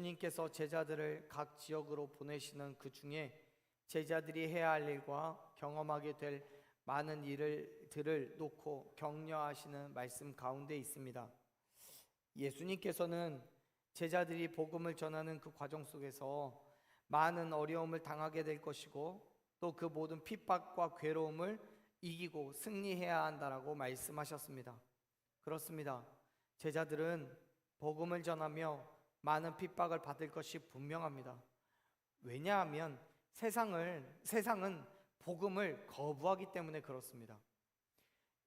예수님께서 제자들을 각 지역으로 보내시는 그 중에 제자들이 해야 할 일과 경험하게 될 많은 일들을 놓고 격려하시는 말씀 가운데 있습니다. 예수님께서는 제자들이 복음을 전하는 그 과정 속에서 많은 어려움을 당하게 될 것이고 또 그 모든 핍박과 괴로움을 이기고 승리해야 한다라고 말씀하셨습니다. 그렇습니다. 제자들은 복음을 전하며 많은 핍박을 받을 것이 분명합니다. 왜냐하면 세상은 복음을 거부하기 때문에 그렇습니다.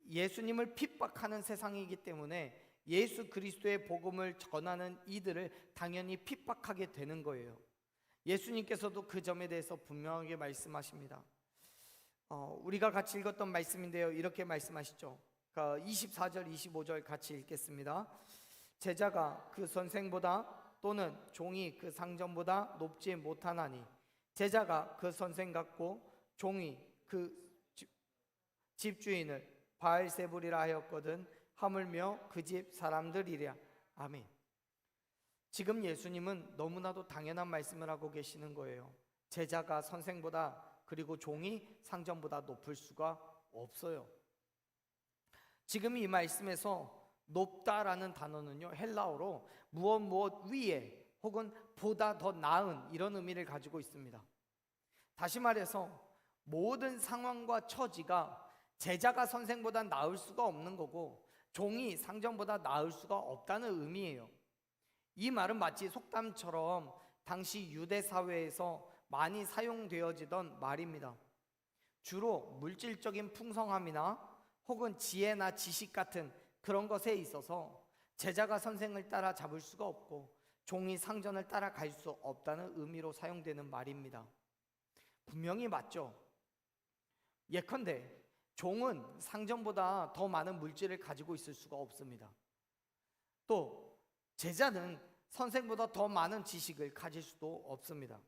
예수님을 핍박하는 세상이기 때문에 예수 그리스도의 복음을 전하는 이들을 당연히 핍박하게 되는 거예요. 예수님께서도 그 점에 대해서 분명하게 말씀하십니다. 우리가 같이 읽었던 말씀인데요, 이렇게 말씀하시죠. 24절 25절 같이 읽겠습니다. 제자가 그 선생보다 또는 종이 그 상전보다 높지 못하나니 제자가 그 선생 같고 종이 그 집주인을 바알세불이라 하였거든 하물며 그 집 사람들이랴. 아멘. 지금 예수님은 너무나도 당연한 말씀을 하고 계시는 거예요. 제자가 선생보다 그리고 종이 상전보다 높을 수가 없어요. 지금 이 말씀에서 높다라는 단어는요, 헬라어로 무엇 위에 혹은 보다 더 나은 이런 의미를 가지고 있습니다. 다시 말해서 모든 상황과 처지가 제자가 선생보다 나을 수가 없는 거고 종이 상전보다 나을 수가 없다는 의미예요. 이 말은 마치 속담처럼 당시 유대 사회에서 많이 사용되어지던 말입니다. 주로 물질적인 풍성함이나 혹은 지혜나 지식 같은 그런 것에 있어서 제자가 선생을 따라잡을 수가 없고 종이 상전을 따라갈 수 없다는 의미로 사용되는 말입니다. 분명히 맞죠. 예컨대 종은 상전보다 더 많은 물질을 가지고 있을 수가 없습니다. 또 제자는 선생보다 더 많은 지식을 가질 수도 없습니다.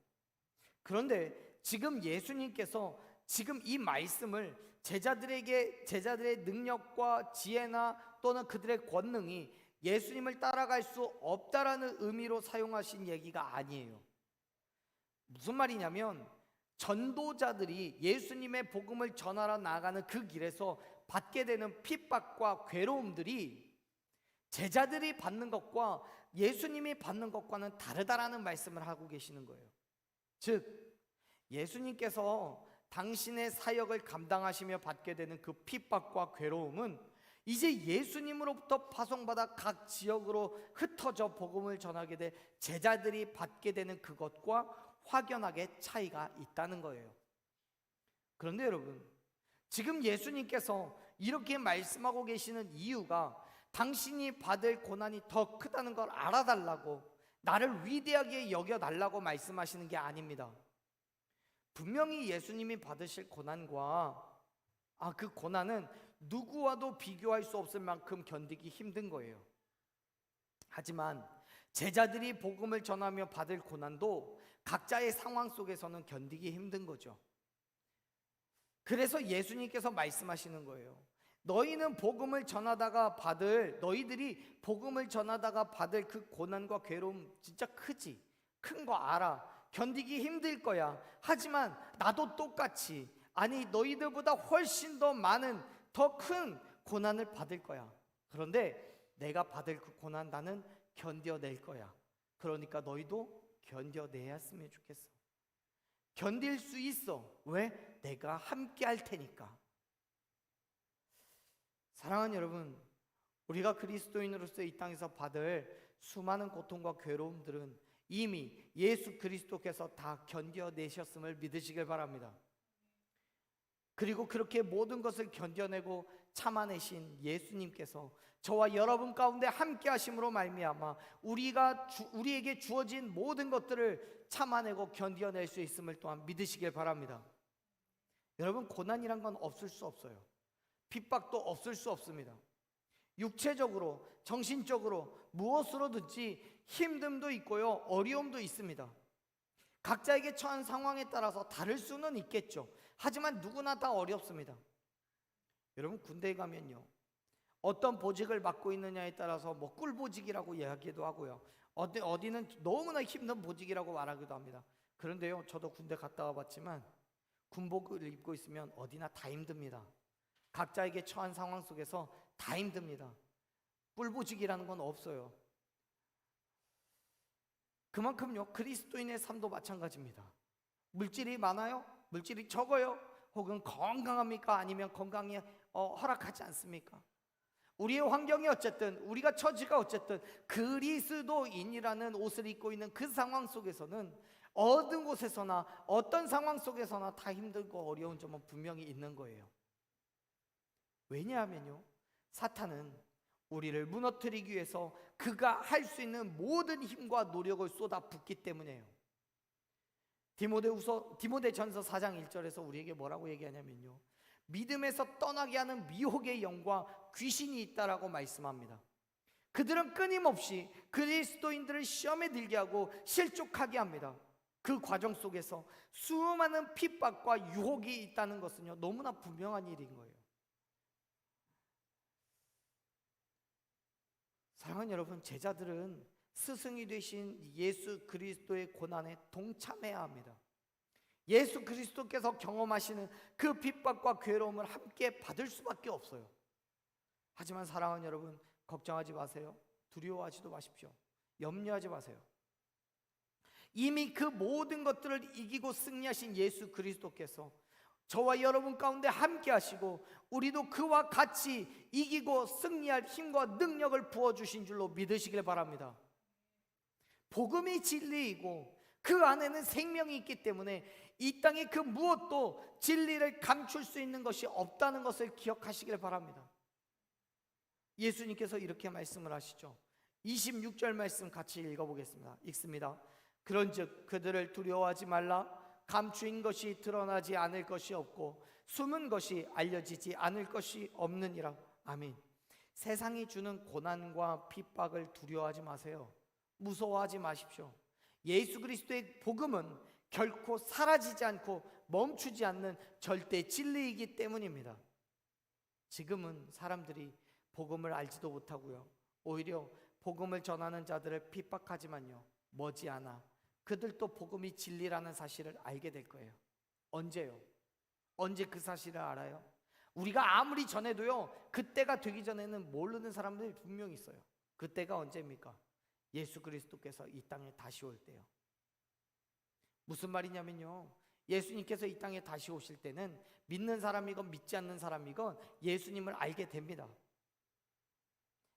그런데 지금 예수님께서 지금 이 말씀을 제자들의 능력과 지혜나 또는 그들의 권능이 예수님을 따라갈 수 없다라는 의미로 사용하신 얘기가 아니에요. 무슨 말이냐면 전도자들이 예수님의 복음을 전하러 나가는 그 길에서 받게 되는 핍박과 괴로움들이 제자들이 받는 것과 예수님이 받는 것과는 다르다라는 말씀을 하고 계시는 거예요. 즉 예수님께서 당신의 사역을 감당하시며 받게 되는 그 핍박과 괴로움은 이제 예수님으로부터 파송받아 각 지역으로 흩어져 복음을 전하게 될 제자들이 받게 되는 그것과 확연하게 차이가 있다는 거예요. 그런데 여러분, 지금 예수님께서 이렇게 말씀하고 계시는 이유가 당신이 받을 고난이 더 크다는 걸 알아달라고, 나를 위대하게 여겨달라고 말씀하시는 게 아닙니다. 분명히 예수님이 받으실 고난과 그 고난은 누구와도 비교할 수 없을 만큼 견디기 힘든 거예요. 하지만 제자들이 복음을 전하며 받을 고난도 각자의 상황 속에서는 견디기 힘든 거죠. 그래서 예수님께서 말씀하시는 거예요. 너희들이 복음을 전하다가 받을 그 고난과 괴로움 진짜 크지? 큰 거 알아. 견디기 힘들 거야. 하지만 나도 똑같이, 아니 너희들보다 훨씬 더 많은 더 큰 고난을 받을 거야. 그런데 내가 받을 그 고난 나는 견뎌낼 거야. 그러니까 너희도 견뎌내야 했으면 좋겠어. 견딜 수 있어. 왜? 내가 함께 할 테니까. 사랑하는 여러분, 우리가 그리스도인으로서 이 땅에서 받을 수많은 고통과 괴로움들은 이미 예수 그리스도께서 다 견뎌내셨음을 믿으시길 바랍니다. 그리고 그렇게 모든 것을 견뎌내고 참아내신 예수님께서 저와 여러분 가운데 함께 하심으로 말미암아 우리에게 주어진 모든 것들을 참아내고 견뎌낼 수 있음을 또한 믿으시길 바랍니다. 여러분, 고난이란 건 없을 수 없어요. 핍박도 없을 수 없습니다. 육체적으로, 정신적으로 무엇으로든지 힘듦도 있고요, 어려움도 있습니다. 각자에게 처한 상황에 따라서 다를 수는 있겠죠. 하지만 누구나 다 어렵습니다. 여러분, 군대에 가면요, 어떤 보직을 맡고 있느냐에 따라서 뭐 꿀보직이라고 이야기도 하고요. 어디는 너무나 힘든 보직이라고 말하기도 합니다. 그런데요, 저도 군대 갔다 와봤지만 군복을 입고 있으면 어디나 다 힘듭니다. 각자에게 처한 상황 속에서 다 힘듭니다. 꿀보직이라는 건 없어요. 그만큼요, 그리스도인의 삶도 마찬가지입니다. 물질이 많아요? 물질이 적어요? 혹은 건강합니까? 아니면 건강이 허락하지 않습니까? 우리의 환경이 어쨌든, 우리가 처지가 어쨌든 그리스도인이라는 옷을 입고 있는 그 상황 속에서는 어느 곳에서나 어떤 상황 속에서나 다 힘들고 어려운 점은 분명히 있는 거예요. 왜냐하면요, 사탄은 우리를 무너뜨리기 위해서 그가 할 수 있는 모든 힘과 노력을 쏟아붓기 때문이에요. 디모데전서 4장 1절에서 우리에게 뭐라고 얘기하냐면요, 믿음에서 떠나게 하는 미혹의 영과 귀신이 있다라고 말씀합니다. 그들은 끊임없이 그리스도인들을 시험에 들게 하고 실족하게 합니다. 그 과정 속에서 수많은 핍박과 유혹이 있다는 것은요, 너무나 분명한 일인 거예요. 사랑하는 여러분, 제자들은 스승이 되신 예수 그리스도의 고난에 동참해야 합니다. 예수 그리스도께서 경험하시는 그 핍박과 괴로움을 함께 받을 수밖에 없어요. 하지만 사랑하는 여러분, 걱정하지 마세요. 두려워하지도 마십시오. 염려하지 마세요. 이미 그 모든 것들을 이기고 승리하신 예수 그리스도께서 저와 여러분 가운데 함께 하시고 우리도 그와 같이 이기고 승리할 힘과 능력을 부어주신 줄로 믿으시길 바랍니다. 복음이 진리이고 그 안에는 생명이 있기 때문에 이 땅에 그 무엇도 진리를 감출 수 있는 것이 없다는 것을 기억하시길 바랍니다. 예수님께서 이렇게 말씀을 하시죠. 26절 말씀 같이 읽어보겠습니다. 읽습니다. 그런즉 그들을 두려워하지 말라. 감추인 것이 드러나지 않을 것이 없고 숨은 것이 알려지지 않을 것이 없느니라. 아멘. 세상이 주는 고난과 핍박을 두려워하지 마세요. 무서워하지 마십시오. 예수 그리스도의 복음은 결코 사라지지 않고 멈추지 않는 절대 진리이기 때문입니다. 지금은 사람들이 복음을 알지도 못하고요, 오히려 복음을 전하는 자들을 핍박하지만요, 머지않아 그들도 복음이 진리라는 사실을 알게 될 거예요. 언제요? 언제 그 사실을 알아요? 우리가 아무리 전해도요, 그때가 되기 전에는 모르는 사람들이 분명히 있어요. 그때가 언제입니까? 예수 그리스도께서 이 땅에 다시 올 때요. 무슨 말이냐면요, 예수님께서 이 땅에 다시 오실 때는 믿는 사람이건 믿지 않는 사람이건 예수님을 알게 됩니다.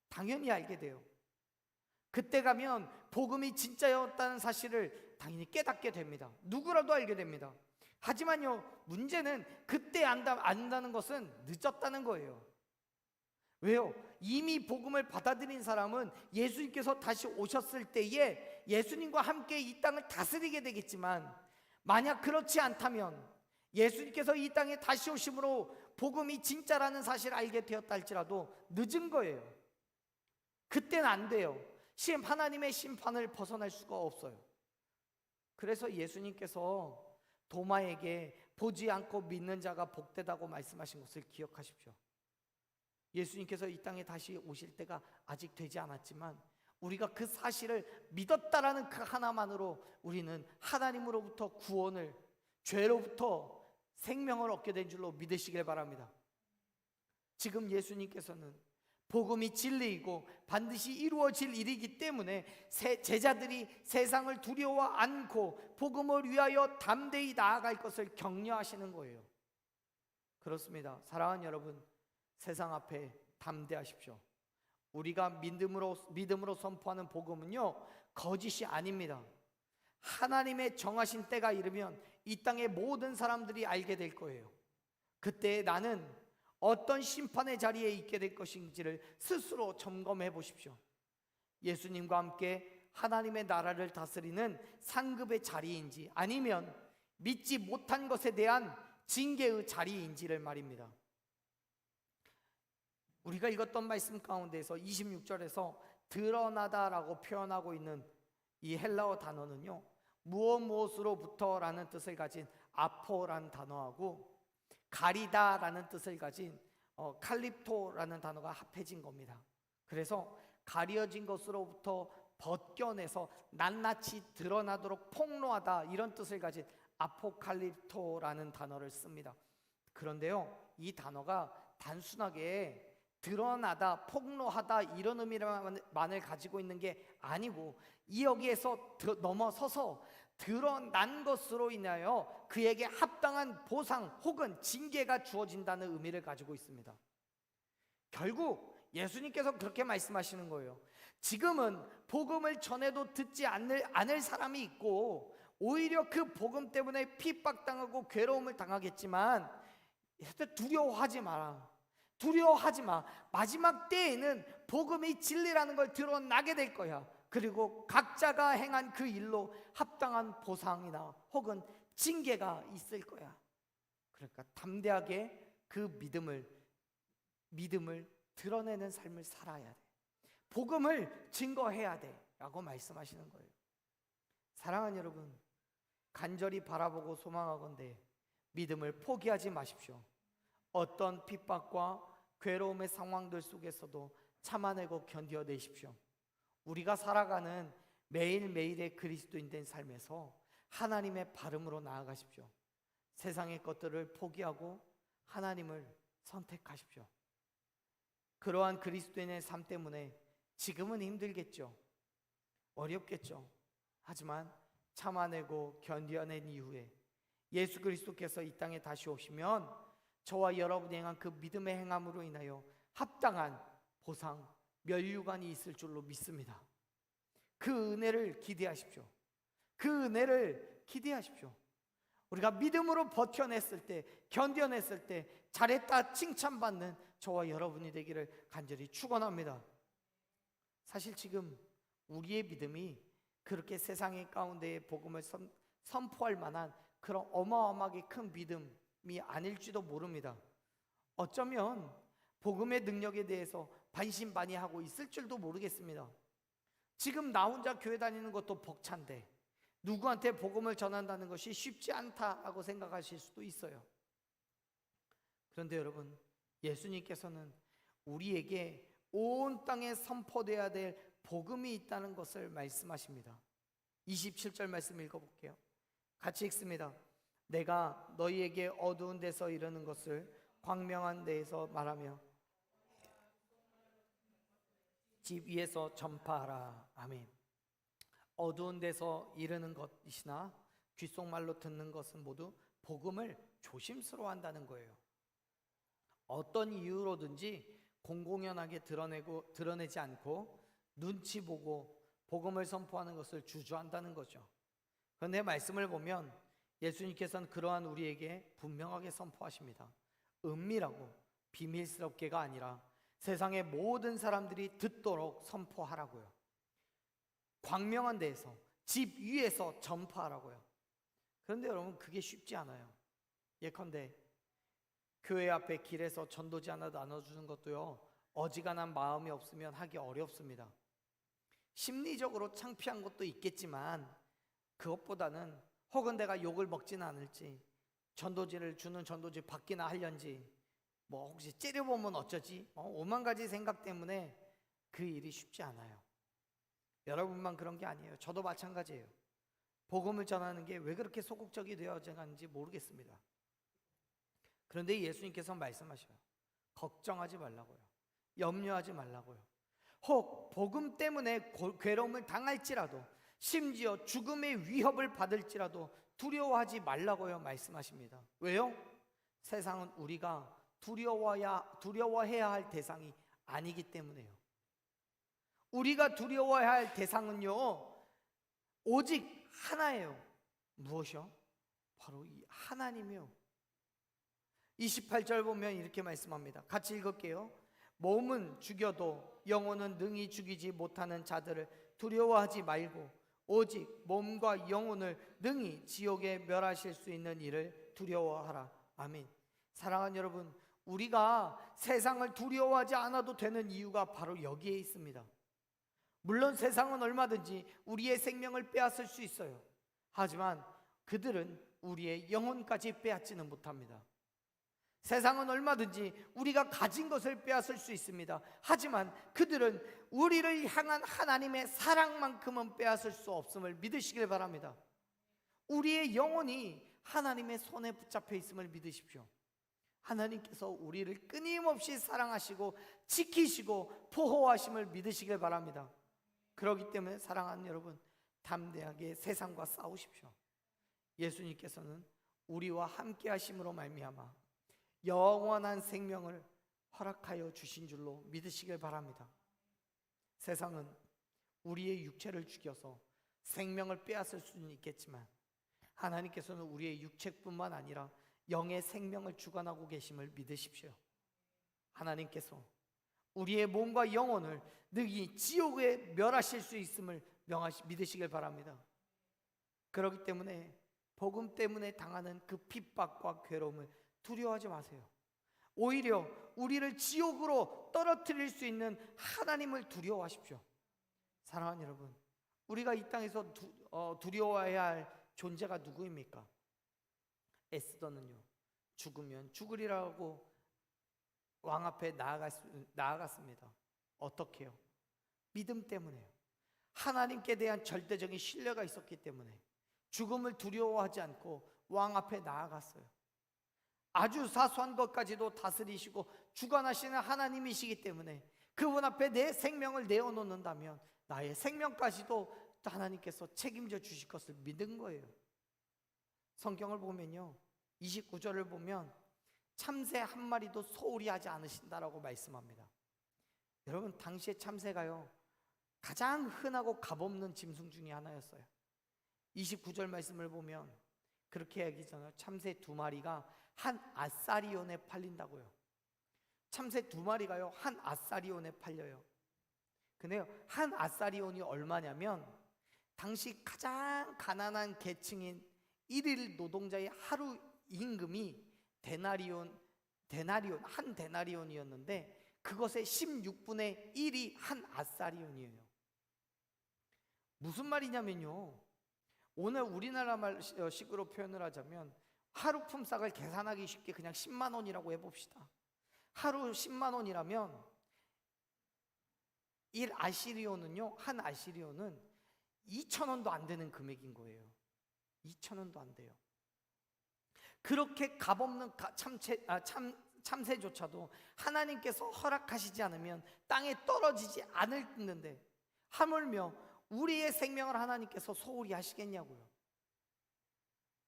당연히 알게 돼요. 그때 가면 복음이 진짜였다는 사실을 당연히 깨닫게 됩니다. 누구라도 알게 됩니다. 하지만요, 문제는 그때 안다는 것은 늦었다는 거예요. 왜요? 이미 복음을 받아들인 사람은 예수님께서 다시 오셨을 때에 예수님과 함께 이 땅을 다스리게 되겠지만, 만약 그렇지 않다면 예수님께서 이 땅에 다시 오심으로 복음이 진짜라는 사실을 알게 되었다 할지라도 늦은 거예요. 그때는 안 돼요. 하나님의 심판을 벗어날 수가 없어요. 그래서 예수님께서 도마에게 보지 않고 믿는 자가 복되다고 말씀하신 것을 기억하십시오. 예수님께서 이 땅에 다시 오실 때가 아직 되지 않았지만 우리가 그 사실을 믿었다라는 그 하나만으로 우리는 하나님으로부터 구원을, 죄로부터 생명을 얻게 된 줄로 믿으시길 바랍니다. 지금 예수님께서는 복음이 진리이고 반드시 이루어질 일이기 때문에 제자들이 세상을 두려워 않고 복음을 위하여 담대히 나아갈 것을 격려하시는 거예요. 그렇습니다. 사랑하는 여러분, 세상 앞에 담대하십시오. 우리가 믿음으로 선포하는 복음은요, 거짓이 아닙니다. 하나님의 정하신 때가 이르면 이 땅의 모든 사람들이 알게 될 거예요. 그때 나는 어떤 심판의 자리에 있게 될 것인지를 스스로 점검해 보십시오. 예수님과 함께 하나님의 나라를 다스리는 상급의 자리인지 아니면 믿지 못한 것에 대한 징계의 자리인지를 말입니다. 우리가 읽었던 말씀 가운데서 26절에서 드러나다라고 표현하고 있는 이 헬라어 단어는요, 무엇으로부터라는 뜻을 가진 아포라는 단어하고 가리다라는 뜻을 가진 칼립토라는 단어가 합해진 겁니다. 그래서 가려진 것으로부터 벗겨내서 낱낱이 드러나도록 폭로하다, 이런 뜻을 가진 아포칼립토라는 단어를 씁니다. 그런데요, 이 단어가 단순하게 드러나다, 폭로하다 이런 의미만을 가지고 있는 게 아니고, 여기에서 넘어서서 드러난 것으로 인하여 그에게 합당한 보상 혹은 징계가 주어진다는 의미를 가지고 있습니다. 결국 예수님께서 그렇게 말씀하시는 거예요. 지금은 복음을 전해도 듣지 않을 사람이 있고, 오히려 그 복음 때문에 핍박당하고 괴로움을 당하겠지만 두려워하지 마라. 두려워하지 마. 마지막 때에는 복음이 진리라는 걸 드러나게 될 거야. 그리고 각자가 행한 그 일로 합당한 보상이나 혹은 징계가 있을 거야. 그러니까 담대하게 그 믿음을 드러내는 삶을 살아야 돼. 복음을 증거해야 돼 라고 말씀하시는 거예요. 사랑하는 여러분, 간절히 바라보고 소망하건대 믿음을 포기하지 마십시오. 어떤 핍박과 괴로움의 상황들 속에서도 참아내고 견뎌내십시오. 우리가 살아가는 매일매일의 그리스도인된 삶에서 하나님의 발음으로 나아가십시오. 세상의 것들을 포기하고 하나님을 선택하십시오. 그러한 그리스도인의 삶 때문에 지금은 힘들겠죠. 어렵겠죠. 하지만 참아내고 견뎌낸 이후에 예수 그리스도께서 이 땅에 다시 오시면 저와 여러분이 행한 그 믿음의 행함으로 인하여 합당한 보상, 면류관이 있을 줄로 믿습니다. 그 은혜를 기대하십시오. 그 은혜를 기대하십시오. 우리가 믿음으로 버텨냈을 때, 견뎌냈을 때 잘했다 칭찬받는 저와 여러분이 되기를 간절히 축원합니다. 사실 지금 우리의 믿음이 그렇게 세상의 가운데에 복음을 선포할 만한 그런 어마어마하게 큰 믿음이 아닐지도 모릅니다. 어쩌면 복음의 능력에 대해서 반신반의하고 있을 줄도 모르겠습니다. 지금 나 혼자 교회 다니는 것도 벅찬데 누구한테 복음을 전한다는 것이 쉽지 않다라고 생각하실 수도 있어요. 그런데 여러분, 예수님께서는 우리에게 온 땅에 선포되어야 될 복음이 있다는 것을 말씀하십니다. 27절 말씀 읽어볼게요. 같이 읽습니다. 내가 너희에게 어두운 데서 이르는 것을 광명한 데에서 말하며 집 위에서 전파하라. 아멘. 어두운 데서 이르는 것이나 귓속말로 듣는 것은 모두 복음을 조심스러워한다는 거예요. 어떤 이유로든지 공공연하게 드러내지 않고 눈치 보고 복음을 선포하는 것을 주저한다는 거죠. 그런데 말씀을 보면 예수님께서는 그러한 우리에게 분명하게 선포하십니다. 은밀하고 비밀스럽게가 아니라 세상의 모든 사람들이 듣도록 선포하라고요. 광명한 데에서, 집 위에서 전파하라고요. 그런데 여러분, 그게 쉽지 않아요. 예컨대 교회 앞에 길에서 전도지 하나 나눠주는 것도요, 어지간한 마음이 없으면 하기 어렵습니다. 심리적으로 창피한 것도 있겠지만 그것보다는 혹은 내가 욕을 먹지는 않을지, 전도지를 주는 전도지 받기나 하련지, 뭐 혹시 째려보면 어쩌지, 오만 가지 생각 때문에 그 일이 쉽지 않아요. 여러분만 그런 게 아니에요. 저도 마찬가지예요. 복음을 전하는 게 왜 그렇게 소극적이 되어가는지 모르겠습니다. 그런데 예수님께서 말씀하셔요. 걱정하지 말라고요. 염려하지 말라고요. 혹 복음 때문에 괴로움을 당할지라도, 심지어 죽음의 위협을 받을지라도 두려워하지 말라고요 말씀하십니다. 왜요? 세상은 우리가 두려워해야 할 대상이 아니기 때문에요. 우리가 두려워해야 할 대상은요, 오직 하나예요. 무엇이요? 바로 이 하나님이요. 28절 보면 이렇게 말씀합니다. 같이 읽을게요. 몸은 죽여도 영혼은 능히 죽이지 못하는 자들을 두려워하지 말고 오직 몸과 영혼을 능히 지옥에 멸하실 수 있는 이를 두려워하라. 아멘. 사랑하는 여러분, 우리가 세상을 두려워하지 않아도 되는 이유가 바로 여기에 있습니다. 물론 세상은 얼마든지 우리의 생명을 빼앗을 수 있어요. 하지만 그들은 우리의 영혼까지 빼앗지는 못합니다. 세상은 얼마든지 우리가 가진 것을 빼앗을 수 있습니다. 하지만 그들은 우리를 향한 하나님의 사랑만큼은 빼앗을 수 없음을 믿으시길 바랍니다. 우리의 영혼이 하나님의 손에 붙잡혀 있음을 믿으십시오. 하나님께서 우리를 끊임없이 사랑하시고 지키시고 보호하심을 믿으시길 바랍니다. 그렇기 때문에 사랑하는 여러분, 담대하게 세상과 싸우십시오. 예수님께서는 우리와 함께 하심으로 말미암아 영원한 생명을 허락하여 주신 줄로 믿으시길 바랍니다. 세상은 우리의 육체를 죽여서 생명을 빼앗을 수는 있겠지만 하나님께서는 우리의 육체뿐만 아니라 영의 생명을 주관하고 계심을 믿으십시오. 하나님께서 우리의 몸과 영혼을 능히 지옥에 멸하실 수 있음을 믿으시길 바랍니다. 그렇기 때문에 복음 때문에 당하는 그 핍박과 괴로움을 두려워하지 마세요. 오히려 우리를 지옥으로 떨어뜨릴 수 있는 하나님을 두려워하십시오. 사랑하는 여러분, 우리가 이 땅에서 두려워해야 할 존재가 누구입니까? 에스더는요, 죽으면 죽으리라고 왕 앞에 나아갔습니다. 어떻게요? 믿음 때문에요. 하나님께 대한 절대적인 신뢰가 있었기 때문에 죽음을 두려워하지 않고 왕 앞에 나아갔어요. 아주 사소한 것까지도 다스리시고 주관하시는 하나님이시기 때문에 그분 앞에 내 생명을 내어놓는다면 나의 생명까지도 하나님께서 책임져 주실 것을 믿은 거예요. 성경을 보면요, 29절을 보면 참새 한 마리도 소홀히 하지 않으신다라고 말씀합니다. 여러분, 당시에 참새가요 가장 흔하고 값없는 짐승 중에 하나였어요. 29절 말씀을 보면 그렇게 얘기잖아요. 참새 2마리가 한 아사리온에 팔린다고요. 참새 2마리가요 한 아사리온에 팔려요. 근데요, 한 아사리온이 얼마냐면 당시 가장 가난한 계층인 일일 노동자의 하루 임금이 한 데나리온이었는데 그것의 16분의 1이 한 아사리온이에요. 무슨 말이냐면요, 오늘 우리나라 말식으로 표현을 하자면 하루 품삯을 계산하기 쉽게 그냥 10만 원이라고 해봅시다. 하루 10만 원이라면 한 아시리온은 2천 원도 안 되는 금액인 거예요. 2천 원도 안 돼요. 그렇게 값없는 참새조차도 하나님께서 허락하시지 않으면 땅에 떨어지지 않는데 하물며 우리의 생명을 하나님께서 소홀히 하시겠냐고요.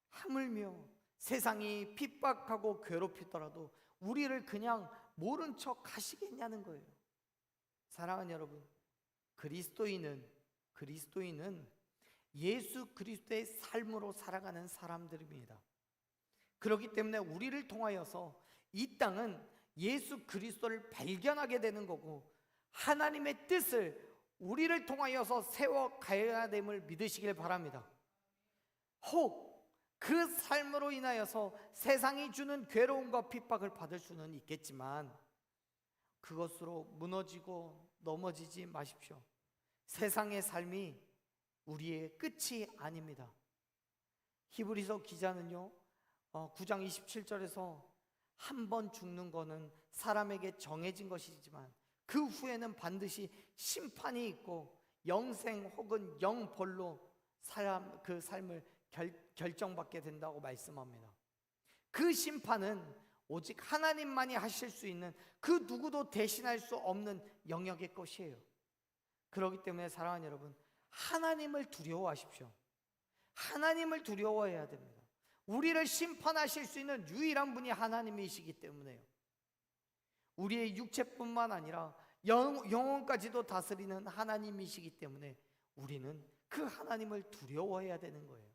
하물며 세상이 핍박하고 괴롭히더라도 우리를 그냥 모른 척 하시겠냐는 거예요. 사랑하는 여러분, 그리스도인은 예수 그리스도의 삶으로 살아가는 사람들입니다. 그렇기 때문에 우리를 통하여서 이 땅은 예수 그리스도를 발견하게 되는 거고 하나님의 뜻을 우리를 통하여서 세워가야 됨을 믿으시길 바랍니다. 혹 그 삶으로 인하여서 세상이 주는 괴로움과 핍박을 받을 수는 있겠지만 그것으로 무너지고 넘어지지 마십시오. 세상의 삶이 우리의 끝이 아닙니다. 히브리서 기자는요 9장 27절에서 한 번 죽는 것은 사람에게 정해진 것이지만 그 후에는 반드시 심판이 있고 영생 혹은 영벌로 그 삶을 결정받게 된다고 말씀합니다. 그 심판은 오직 하나님만이 하실 수 있는 그 누구도 대신할 수 없는 영역의 것이에요. 그렇기 때문에 사랑하는 여러분, 하나님을 두려워하십시오. 하나님을 두려워해야 됩니다. 우리를 심판하실 수 있는 유일한 분이 하나님이시기 때문에요. 우리의 육체뿐만 아니라 영혼까지도 다스리는 하나님이시기 때문에 우리는 그 하나님을 두려워해야 되는 거예요.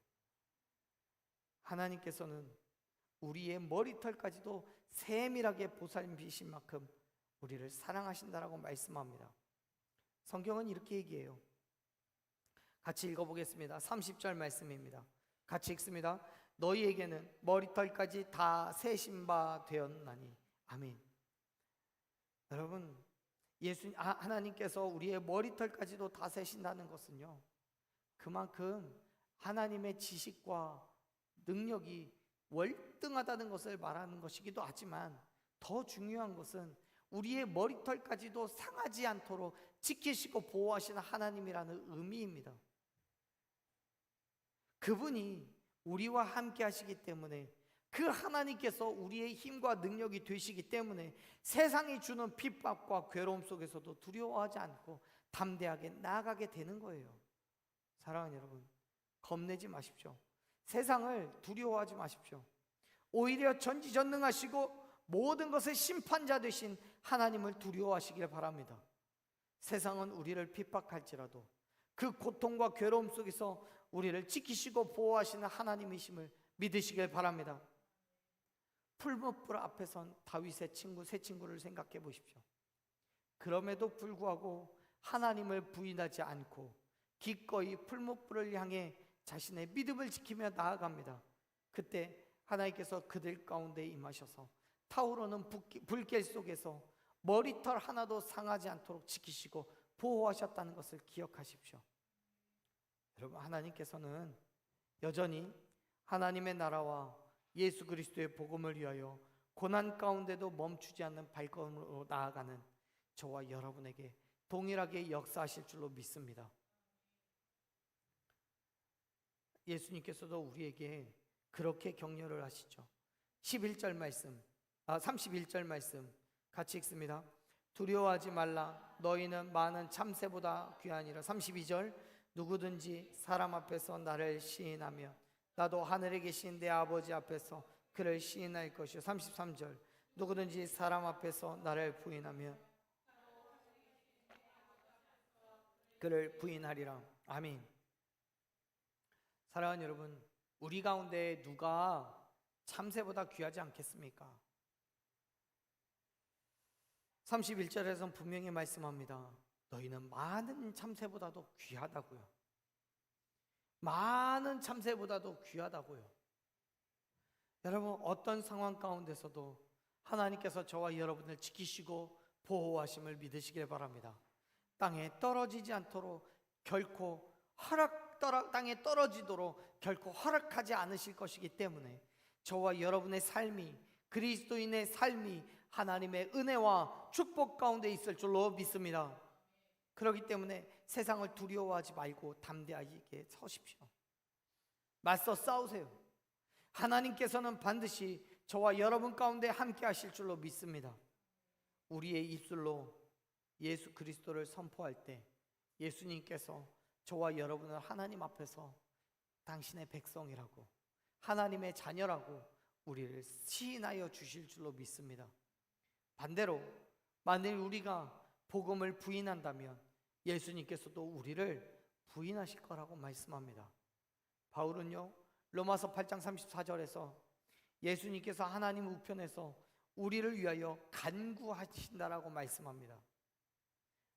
하나님께서는 우리의 머리털까지도 세밀하게 보살피신 만큼 우리를 사랑하신다라고 말씀합니다. 성경은 이렇게 얘기해요. 같이 읽어보겠습니다. 30절 말씀입니다. 같이 읽습니다. 너희에게는 머리털까지 다 세신 바 되었나니. 아멘. 여러분, 하나님께서 우리의 머리털까지도 다 세신다는 것은요, 그만큼 하나님의 지식과 능력이 월등하다는 것을 말하는 것이기도 하지만 더 중요한 것은 우리의 머리털까지도 상하지 않도록 지키시고 보호하시는 하나님이라는 의미입니다. 그분이 우리와 함께 하시기 때문에, 그 하나님께서 우리의 힘과 능력이 되시기 때문에 세상이 주는 핍박과 괴로움 속에서도 두려워하지 않고 담대하게 나아가게 되는 거예요. 사랑하는 여러분, 겁내지 마십시오. 세상을 두려워하지 마십시오. 오히려 전지전능하시고 모든 것의 심판자 되신 하나님을 두려워하시길 바랍니다. 세상은 우리를 핍박할지라도 그 고통과 괴로움 속에서 우리를 지키시고 보호하시는 하나님이심을 믿으시길 바랍니다. 풀무불 앞에 선 다윗의 친구, 세 친구를 생각해 보십시오. 그럼에도 불구하고 하나님을 부인하지 않고 기꺼이 풀무불을 향해 자신의 믿음을 지키며 나아갑니다. 그때 하나님께서 그들 가운데 임하셔서 타오르는 불길 속에서 머리털 하나도 상하지 않도록 지키시고 보호하셨다는 것을 기억하십시오. 여러분, 하나님께서는 여전히 하나님의 나라와 예수 그리스도의 복음을 위하여 고난 가운데도 멈추지 않는 발걸음으로 나아가는 저와 여러분에게 동일하게 역사하실 줄로 믿습니다. 예수님께서도 우리에게 그렇게 격려를 하시죠. 31절 말씀 같이 읽습니다. 두려워하지 말라. 너희는 많은 참새보다 귀하니라. 32절, 누구든지 사람 앞에서 나를 시인하며 나도 하늘에 계신 내 아버지 앞에서 그를 시인할 것이요. 33절, 누구든지 사람 앞에서 나를 부인하며 그를 부인하리라. 아멘. 사랑하는 여러분, 우리 가운데 누가 참새보다 귀하지 않겠습니까? 31절에서는 분명히 말씀합니다. 너희는 많은 참새보다도 귀하다고요. 많은 참새보다도 귀하다고요. 여러분, 어떤 상황 가운데서도 하나님께서 저와 여러분을 지키시고 보호하심을 믿으시길 바랍니다. 땅에 떨어지지 않도록 결코 땅에 떨어지도록 결코 허락하지 않으실 것이기 때문에 저와 여러분의 삶이, 그리스도인의 삶이 하나님의 은혜와 축복 가운데 있을 줄로 믿습니다. 그렇기 때문에 세상을 두려워하지 말고 담대하게 서십시오. 맞서 싸우세요. 하나님께서는 반드시 저와 여러분 가운데 함께 하실 줄로 믿습니다. 우리의 입술로 예수 그리스도를 선포할 때 예수님께서 저와 여러분을 하나님 앞에서 당신의 백성이라고, 하나님의 자녀라고 우리를 시인하여 주실 줄로 믿습니다. 반대로 만일 우리가 복음을 부인한다면 예수님께서도 우리를 부인하실 거라고 말씀합니다. 바울은요, 로마서 8장 34절에서 예수님께서 하나님 우편에서 우리를 위하여 간구하신다라고 말씀합니다.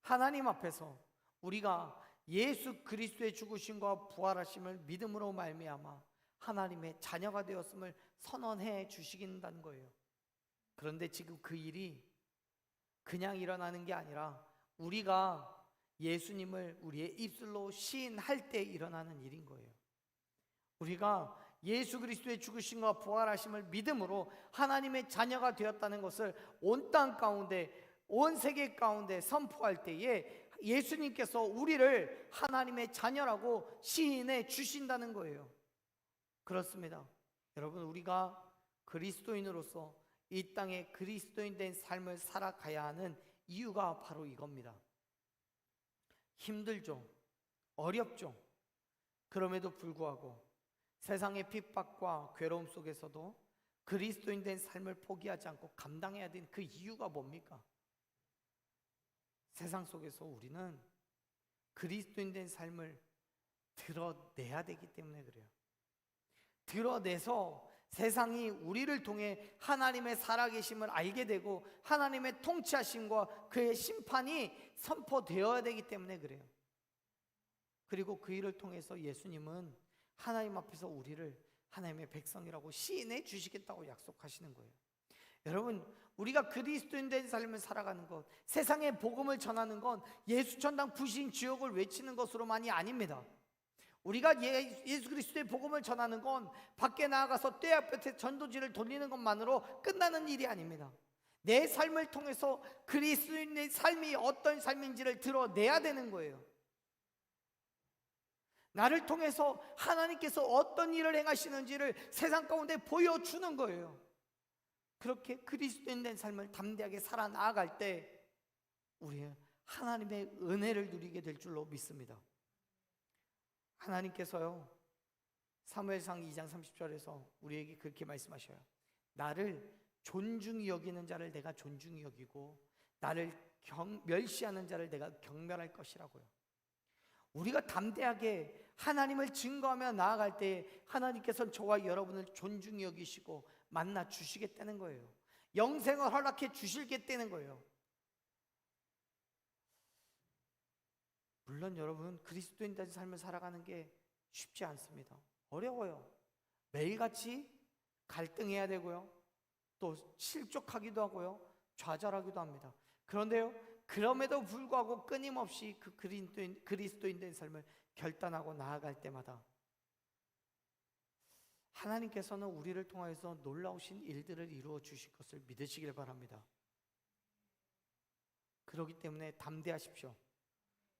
하나님 앞에서 우리가 예수 그리스도의 죽으심과 부활하심을 믿음으로 말미암아 하나님의 자녀가 되었음을 선언해 주시긴다는 거예요. 그런데 지금 그 일이 그냥 일어나는 게 아니라 우리가 예수님을 우리의 입술로 시인할 때 일어나는 일인 거예요. 우리가 예수 그리스도의 죽으심과 부활하심을 믿음으로 하나님의 자녀가 되었다는 것을 온 땅 가운데, 온 세계 가운데 선포할 때에 예수님께서 우리를 하나님의 자녀라고 시인해 주신다는 거예요. 그렇습니다. 여러분, 우리가 그리스도인으로서 이 땅에 그리스도인 된 삶을 살아가야 하는 이유가 바로 이겁니다. 힘들죠. 어렵죠. 그럼에도 불구하고 세상의 핍박과 괴로움 속에서도 그리스도인 된 삶을 포기하지 않고 감당해야 되는 그 이유가 뭡니까? 세상 속에서 우리는 그리스도인 된 삶을 드러내야 되기 때문에 그래요. 드러내서 세상이 우리를 통해 하나님의 살아계심을 알게 되고 하나님의 통치하심과 그의 심판이 선포되어야 되기 때문에 그래요. 그리고 그 일을 통해서 예수님은 하나님 앞에서 우리를 하나님의 백성이라고 시인해 주시겠다고 약속하시는 거예요. 여러분, 우리가 그리스도인 된 삶을 살아가는 것, 세상의 복음을 전하는 건 예수천당 부신 지옥을 외치는 것으로만이 아닙니다. 우리가 예수 그리스도의 복음을 전하는 건 밖에 나아가서 떼 앞에 전도지를 돌리는 것만으로 끝나는 일이 아닙니다. 내 삶을 통해서 그리스도인의 삶이 어떤 삶인지를 드러내야 되는 거예요. 나를 통해서 하나님께서 어떤 일을 행하시는지를 세상 가운데 보여주는 거예요. 그렇게 그리스도인 된 삶을 담대하게 살아 나아갈 때 우리는 하나님의 은혜를 누리게 될 줄로 믿습니다. 하나님께서요, 사무엘상 2장 30절에서 우리에게 그렇게 말씀하셔요. 나를 존중히 여기는 자를 내가 존중히 여기고 나를 멸시하는 자를 내가 경멸할 것이라고요. 우리가 담대하게 하나님을 증거하며 나아갈 때 하나님께서는 저와 여러분을 존중히 여기시고 만나 주시겠다는 거예요. 영생을 허락해 주시겠다는 거예요. 물론 여러분, 그리스도인된 삶을 살아가는 게 쉽지 않습니다. 어려워요. 매일같이 갈등해야 되고요, 또 실족하기도 하고요, 좌절하기도 합니다. 그런데요, 그럼에도 불구하고 끊임없이 그 그리스도인된 삶을 결단하고 나아갈 때마다 하나님께서는 우리를 통하여서 놀라우신 일들을 이루어 주실 것을 믿으시길 바랍니다. 그렇기 때문에 담대하십시오.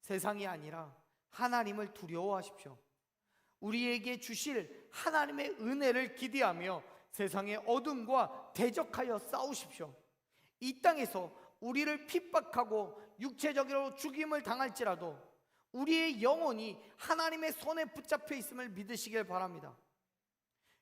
세상이 아니라 하나님을 두려워하십시오. 우리에게 주실 하나님의 은혜를 기대하며 세상의 어둠과 대적하여 싸우십시오. 이 땅에서 우리를 핍박하고 육체적으로 죽임을 당할지라도 우리의 영혼이 하나님의 손에 붙잡혀 있음을 믿으시길 바랍니다.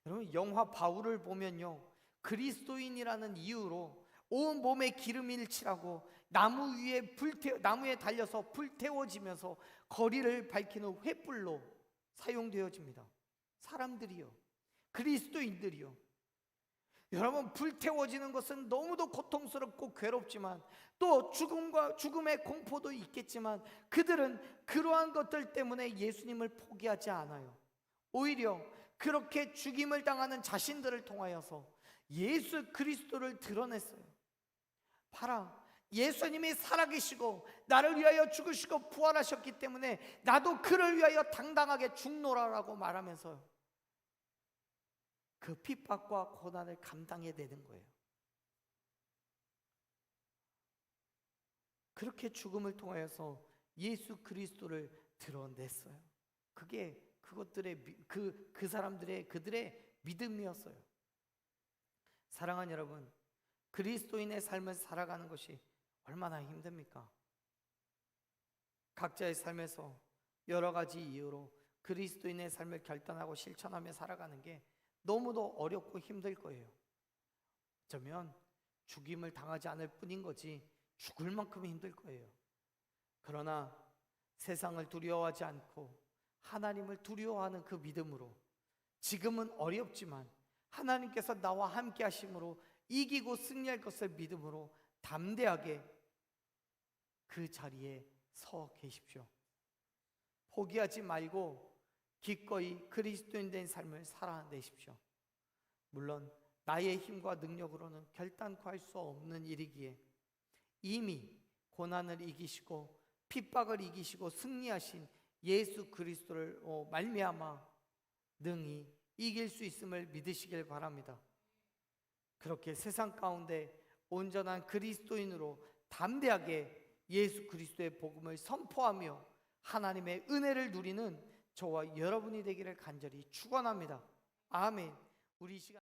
여러분, 영화 바울을 보면요, 그리스도인이라는 이유로 온 몸에 기름을 칠하고 나무에 달려서 불태워지면서 거리를 밝히는 횃불로 사용되어집니다. 사람들이요, 그리스도인들이요. 여러분, 불태워지는 것은 너무도 고통스럽고 괴롭지만 또 죽음의 공포도 있겠지만 그들은 그러한 것들 때문에 예수님을 포기하지 않아요. 오히려 그렇게 죽임을 당하는 자신들을 통하여서 예수 그리스도를 드러냈어요. 봐라, 예수님이 살아계시고 나를 위하여 죽으시고 부활하셨기 때문에 나도 그를 위하여 당당하게 죽노라라고 말하면서 그 핍박과 고난을 감당해야 되는 거예요. 그렇게 죽음을 통하여서 예수 그리스도를 드러냈어요. 그게 그 사람들의 그들의 믿음이었어요. 사랑하는 여러분, 그리스도인의 삶을 살아가는 것이 얼마나 힘듭니까? 각자의 삶에서 여러 가지 이유로 그리스도인의 삶을 결단하고 실천하며 살아가는 게 너무도 어렵고 힘들 거예요. 어쩌면 죽임을 당하지 않을 뿐인 거지 죽을 만큼 힘들 거예요. 그러나 세상을 두려워하지 않고 하나님을 두려워하는 그 믿음으로 지금은 어렵지만 하나님께서 나와 함께 하심으로 이기고 승리할 것을 믿음으로 담대하게 그 자리에 서 계십시오. 포기하지 말고 기꺼이 그리스도인 된 삶을 살아내십시오. 물론 나의 힘과 능력으로는 결단코 할 수 없는 일이기에 이미 고난을 이기시고 핍박을 이기시고 승리하신 예수 그리스도를 말미암아 능히 이길 수 있음을 믿으시길 바랍니다. 그렇게 세상 가운데 온전한 그리스도인으로 담대하게 예수 그리스도의 복음을 선포하며 하나님의 은혜를 누리는 저와 여러분이 되기를 간절히 축원합니다. 아멘. 우리 시간